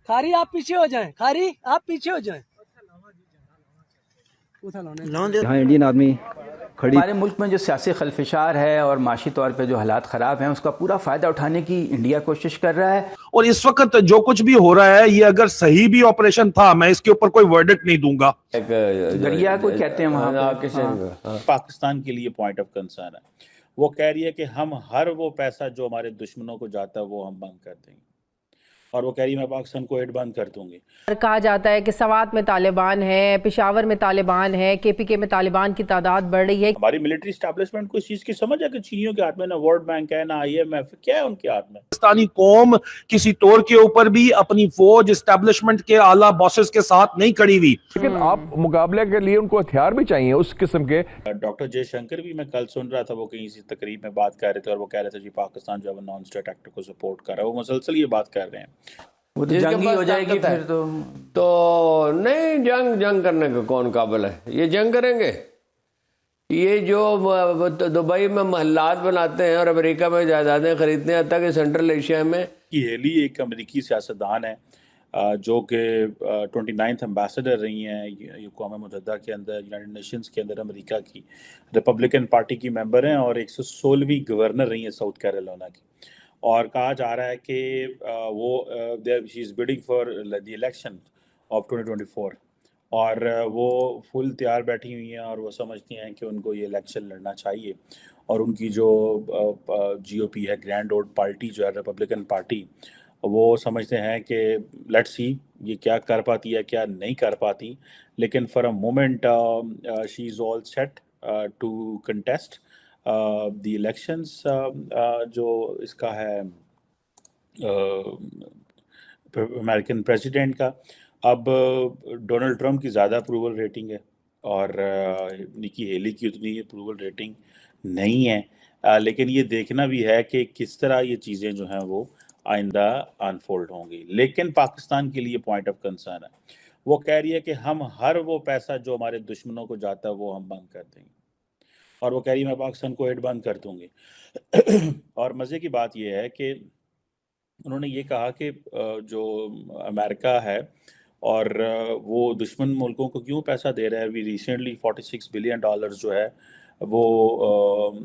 खारी आप पीछे हो जाएं, खारी आप पीछे हो जाएं। यहाँ इंडियन आर्मी खड़ी। हमारे मुल्क में जो सियासी खलफिशार है और माशी तौर पे जो हालात ख़राब हैं उसका पूरा फ़ायदा उठाने की इंडिया कोशिश कर रहा है। और इस वक्त जो कुछ भी हो रहा है, ये अगर सही भी ऑपरेशन था, मैं इसके ऊपर कोई वर्डिक्ट नहीं दूंगा। दरिया को कहते हैं वहाँ पे। पाकिस्तान के लिए पॉइंट ऑफ कंसर्न है। वो कह रही है कि हम हर वो पैसा जो हमारे दुश्मनों को जाता है वो हम बंद कर देंगे, और वो कह रही है मैं पाकिस्तान को एड बंद कर दूंगी। कहा जाता है कि सवात में तालिबान है, पेशावर में तालिबान है, केपीके में तालिबान की तादाद बढ़ रही है। हमारी मिलिट्री एस्टैब्लिशमेंट को इस चीज की समझ है कि चीनियों के हाथ में ना वर्ल्ड बैंक है ना IMF, क्या है उनके हाथ में। पाकिस्तानी कौम किसी तौर के ऊपर भी अपनी फौज एस्टैब्लिशमेंट के आला बॉसेस के साथ नहीं खड़ी हुई। लेकिन आप मुकाबले के लिए उनको हथियार भी चाहिए उस किस्म के। डॉक्टर जयशंकर भी मैं कल सुन रहा था, वो कहीं इसी तकरीब में बात कर रहे थे और वो कह रहे थे जी पाकिस्तान जो है नॉन स्टेट एक्टर को सपोर्ट कर रहा है। वो मुसलसल ये बात कर रहे हैं। वो तो जंगी हो जाएगी फिर तो नहीं, जंग करने का कौन काबिल है? ये जंग करेंगे? ये जो दुबई में महल्लात बनाते हैं और अमेरिका में जायदादें खरीदते हैं, तक सेंट्रल एशिया में। कि हेली एक अमेरिकी सियासतदान है जो कि 29th एम्बेसडर रही हैं क़ौम मुत्तहिदा के अंदर, यूनाइटेड नेशंस के अंदर अमेरिका की, रिपब्लिकन पार्टी की मेंबर हैं और 116वीं गवर्नर रही हैं साउथ कैरोलिना की। और कहा जा रहा है कि वो she is bidding for the election of 2024 और वो फुल तैयार बैठी हुई हैं और वो समझती हैं कि उनको ये इलेक्शन लड़ना चाहिए। और उनकी जो GOP है, ग्रैंड ओल्ड पार्टी जो है रिपब्लिकन पार्टी, वो समझते हैं कि लेट्स सी ये क्या कर पाती है क्या नहीं कर पाती, लेकिन for a moment she is all set to contest the elections जो इसका है अमेरिकन प्रेसिडेंट का। अब डोनाल्ड ट्रंप की ज़्यादा अप्रूवल रेटिंग है और निकी हेली की उतनी अप्रूवल रेटिंग नहीं है, लेकिन ये देखना भी है कि किस तरह ये चीज़ें जो हैं वो आइंदा अनफोल्ड होंगी। लेकिन पाकिस्तान के लिए पॉइंट ऑफ कंसर्न है। वो कह रही है कि हम हर वो पैसा जो हमारे दुश्मनों को जाता है वो हम बंद कर देंगे, और वो कह रही है मैं पाकिस्तान को एड बंद कर दूंगी। और मज़े की बात यह है कि उन्होंने ये कहा कि जो अमेरिका है और वो दुश्मन मुल्कों को क्यों पैसा दे रहा है। अभी रिसेंटली $46 बिलियन जो है वो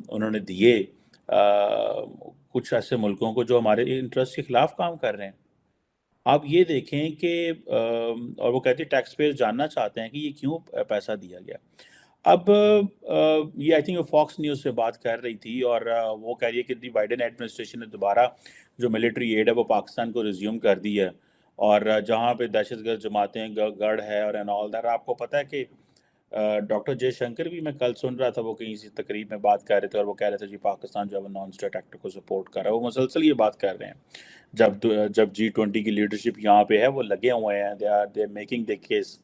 उन्होंने दिए कुछ ऐसे मुल्कों को जो हमारे इंटरेस्ट के खिलाफ काम कर रहे हैं। आप ये देखें कि और वो कहते हैं टैक्स पेयर जानना चाहते हैं कि ये क्यों पैसा दिया गया। अब ये आई थिंक फॉक्स न्यूज़ से बात कर रही थी और वो कह रही है कि बाइडेन एडमिनिस्ट्रेशन ने दोबारा जो मिलिट्री एड है वो पाकिस्तान को रिज्यूम कर दी है, और जहाँ पे दहशतगर्द जमातें गढ़ है और एंड ऑल दैट। आपको पता है कि डॉक्टर जयशंकर भी मैं कल सुन रहा था, वो कहीं इसी तकरीब में बात कर रहे थे और वो कह रहे थे जी पाकिस्तान जो है नॉन स्टेट एक्टर को सपोर्ट कर रहा है। वो मुसलसल ये बात कर रहे हैं। जब G20 की लीडरशिप यहाँ पे है वो लगे हुए हैं, they are making the case.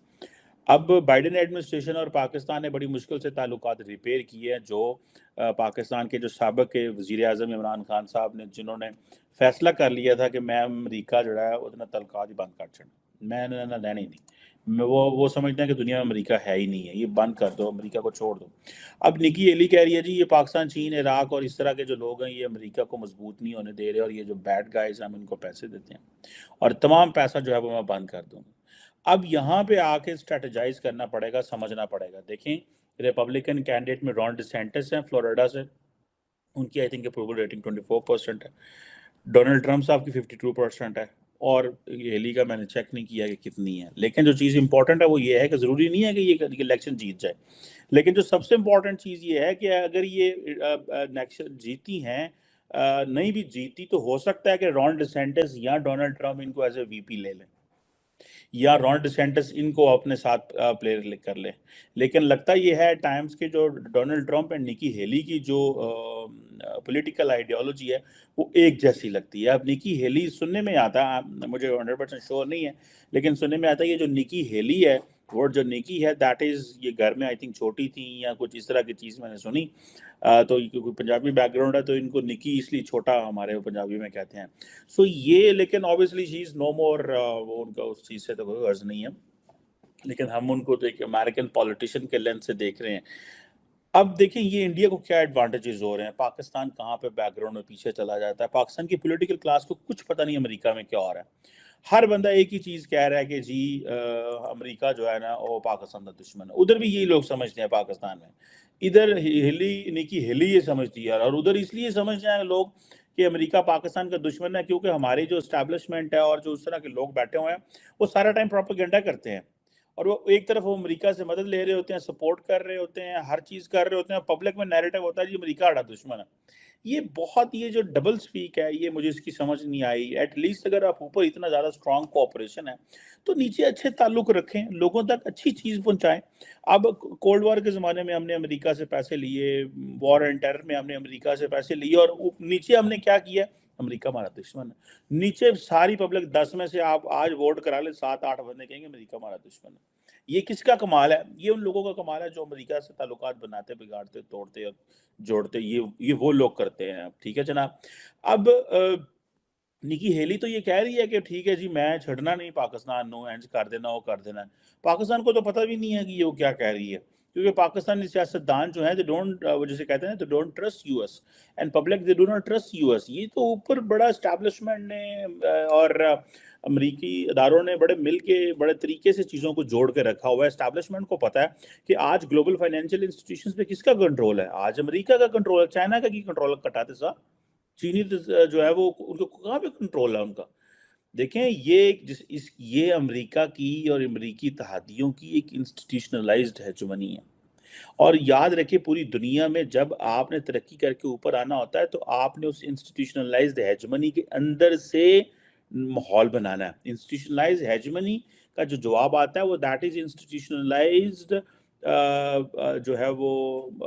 अब बाइडेन एडमिनिस्ट्रेशन और पाकिस्तान ने बड़ी मुश्किल से ताल्लुकात रिपेयर किए हैं। जो पाकिस्तान के जो साबिक के वज़ीर आज़म इमरान खान साहब ने, जिन्होंने फैसला कर लिया था कि मैं अमरीका जो है उतना तलकात ही बंद कर छड़, मैं ना लेने ही नहीं, वो समझते हैं कि दुनिया में अमेरिका है ही नहीं है, ये बंद कर दो, अमेरिका को छोड़ दो। अब निकी हेली कह रही है जी ये पाकिस्तान, चीन, इराक और इस तरह के जो लोग हैं ये अमेरिका को मजबूत नहीं होने दे रहे, और ये जो बैड गाइज हम इनको पैसे देते हैं और तमाम पैसा जो है वो मैं बंद कर दूँगा। अब यहाँ पे आके स्ट्रेटेजाइज करना पड़ेगा, समझना पड़ेगा। देखें रिपब्लिकन कैंडिडेट में रॉन डिसेंटिस हैं फ्लोरिडा से, उनकी आई थिंक अप्रूवल रेटिंग 24% है। डोनाल्ड ट्रंप साहब की 52% है, और हेली का मैंने चेक नहीं किया कि कितनी है। लेकिन जो चीज़ इंपॉर्टेंट है वो ये है कि ज़रूरी नहीं है कि ये इलेक्शन जीत जाए, लेकिन जो सबसे इम्पॉर्टेंट चीज़ ये है कि अगर ये इलेक्शन जीती हैं, नहीं भी जीती तो हो सकता है कि रॉन डिसेंटिस या डोनाल्ड ट्रंप इनको एज ए VP ले लें, या रॉन डिसेंटिस इनको अपने साथ प्लेयर कर ले। लेकिन लगता ये है टाइम्स के जो Donald Trump and Nikki Haley की जो पॉलिटिकल आइडियोलॉजी है वो एक जैसी लगती है। अब निकी हेली सुनने में आता है, मुझे 100% श्योर नहीं है, लेकिन सुनने में आता है ये जो निकी हेली है, वर्ड जो निकी है दैट इज़, ये घर में आई थिंक छोटी थी या कुछ इस तरह की चीज़ मैंने सुनी। तो क्योंकि पंजाबी बैकग्राउंड है तो इनको निकी इसलिए छोटा हमारे पंजाबी में कहते हैं। सो ये, लेकिन ऑब्वियसली शी इज़ नो मोर, वो उनका उस चीज़ से तो कोई गर्ज नहीं है, लेकिन हम उनको तो एक अमेरिकन पॉलिटिशियन के लेंस से देख रहे हैं। अब देखें ये इंडिया को क्या एडवांटेजेस हो रहे हैं, पाकिस्तान कहाँ पे बैकग्राउंड में पीछे चला जाता है। पाकिस्तान की पॉलिटिकल क्लास को कुछ पता नहीं अमेरिका में क्या हो रहा है। ہر بندہ ایک ہی چیز کہہ رہا ہے کہ جی امریکہ جو ہے نا وہ پاکستان کا دشمن ہے. ادھر بھی یہی لوگ سمجھتے ہیں پاکستان میں. ادھر نکی ہیلی یہ سمجھتی ہے, اور ادھر اس لیے سمجھتے ہیں لوگ کہ امریکہ پاکستان کا دشمن ہے کیونکہ ہماری جو اسٹیبلشمنٹ ہے اور جو اس طرح کے لوگ بیٹھے ہوئے ہیں وہ سارا ٹائم پروپیگنڈا کرتے ہیں, اور وہ ایک طرف وہ امریکہ سے مدد لے رہے ہوتے ہیں, سپورٹ کر رہے ہوتے ہیں, ہر چیز کر رہے ہوتے ہیں. پبلک میں نیریٹو ہوتا ہے جی امریکہ ہمارا دشمن ہے. یہ جو ڈبل سپیک ہے یہ مجھے اس کی سمجھ نہیں آئی. ایٹ لیسٹ اگر آپ اوپر اتنا زیادہ اسٹرانگ کوآپریشن ہے تو نیچے اچھے تعلق رکھیں, لوگوں تک اچھی چیز پہنچائیں. اب کولڈ وار کے زمانے میں ہم نے امریکہ سے پیسے لیے, وار اینڈ ٹیرر میں ہم نے امریکہ سے پیسے لیے, اور نیچے ہم نے کیا کیا, امریکہ ہمارا دشمن ہے. نیچے ساری پبلک 10 میں سے آپ آج ووٹ کرا لیں 7-8 بندے کہیں گے امریکہ ہمارا دشمن ہے. یہ کس کا کمال ہے؟ یہ ان لوگوں کا کمال ہے جو امریکہ سے تعلقات بناتے, بگاڑتے, توڑتے اور جوڑتے. یہ وہ لوگ کرتے ہیں. ٹھیک ہے جناب. اب نکی ہیلی تو یہ کہہ رہی ہے کہ ٹھیک ہے جی میں چھڑنا نہیں پاکستان نو اینڈ کر دینا وہ کر دینا. پاکستان کو تو پتہ بھی نہیں ہے کہ یہ وہ کیا کہہ رہی ہے, کیونکہ پاکستانی سیاستدان جو ہیں وہ جسے کہتے ہیں they don't trust US and public they do not trust US. یہ تو اوپر بڑا اسٹیبلشمنٹ نے اور امریکی اداروں نے بڑے مل کے بڑے طریقے سے چیزوں کو جوڑ کے رکھا ہوا ہے. اسٹیبلشمنٹ کو پتہ ہے کہ آج گلوبل فائنینشیل انسٹیٹیوشنز پہ کس کا کنٹرول ہے, آج امریکہ کا کنٹرول ہے. چائنا کا کی کنٹرول کٹاتے صاحب, چینی جو ہے وہ ان کو کہاں پہ کنٹرول ہے ان کا. دیکھیں یہ امریکہ کی اور امریکی اتحادیوں کی ایک انسٹیٹیوشنلائزڈ ہیجمنی ہے. اور یاد رکھیں پوری دنیا میں جب آپ نے ترقی کر کے اوپر آنا ہوتا ہے تو آپ نے اس انسٹیٹیوشنلائزڈ ہیجمنی کے اندر سے ماحول بنانا ہے. انسٹیٹیوشنلائزڈ ہیجمنی کا جو جواب آتا ہے وہ دیٹ از انسٹیٹیوشنلائزڈ جو ہے وہ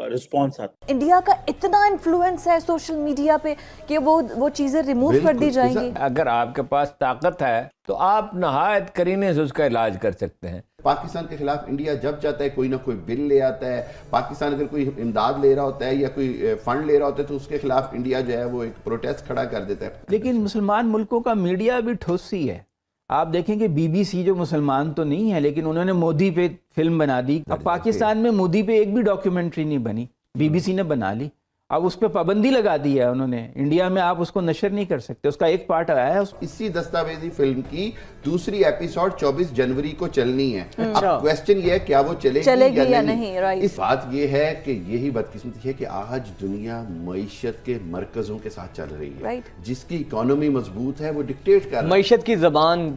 رسپانس آتا ہے. انڈیا کا اتنا انفلوئنس ہے سوشل میڈیا پہ کہ وہ چیزیں ریموو کر دی جائیں گی. اگر آپ کے پاس طاقت ہے تو آپ نہایت کرینے سے اس کا علاج کر سکتے ہیں. پاکستان کے خلاف انڈیا جب چاہتا ہے کوئی نہ کوئی بل لے آتا ہے. پاکستان اگر کوئی امداد لے رہا ہوتا ہے یا کوئی فنڈ لے رہا ہوتا ہے تو اس کے خلاف انڈیا جو ہے وہ ایک پروٹیسٹ کھڑا کر دیتا ہے. لیکن مسلمان ملکوں کا میڈیا بھی ٹھوسی ہے. آپ دیکھیں کہ بی بی سی جو مسلمان تو نہیں ہے لیکن انہوں نے مودی پہ فلم بنا دی. اب پاکستان میں مودی پہ ایک بھی ڈاکیومنٹری نہیں بنی, بی بی سی نے بنا لی. اب اس پہ پابندی لگا دی ہے انہوں نے. انڈیا میں آپ اس کو نشر نہیں کر سکتے, اس کا ایک پارٹ آیا ہے. اسی دستاویزی فلم کی دوسری ایپیسوڈ 24 جنوری کو چلنی ہے. اب کویسچن یہ ہے کیا وہ چلے گی یا نہیں. اس بات یہ ہے کہ یہی بدقسمتی ہے کہ آج دنیا معیشت کے مرکزوں کے ساتھ چل رہی ہے. جس کی اکانومی مضبوط ہے وہ ڈکٹیٹ کر رہا ہے. معیشت کی زبان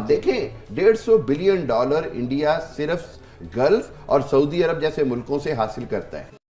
دیکھیں $150 بلین انڈیا صرف گلف اور سعودی عرب جیسے ملکوں سے حاصل کرتا ہے.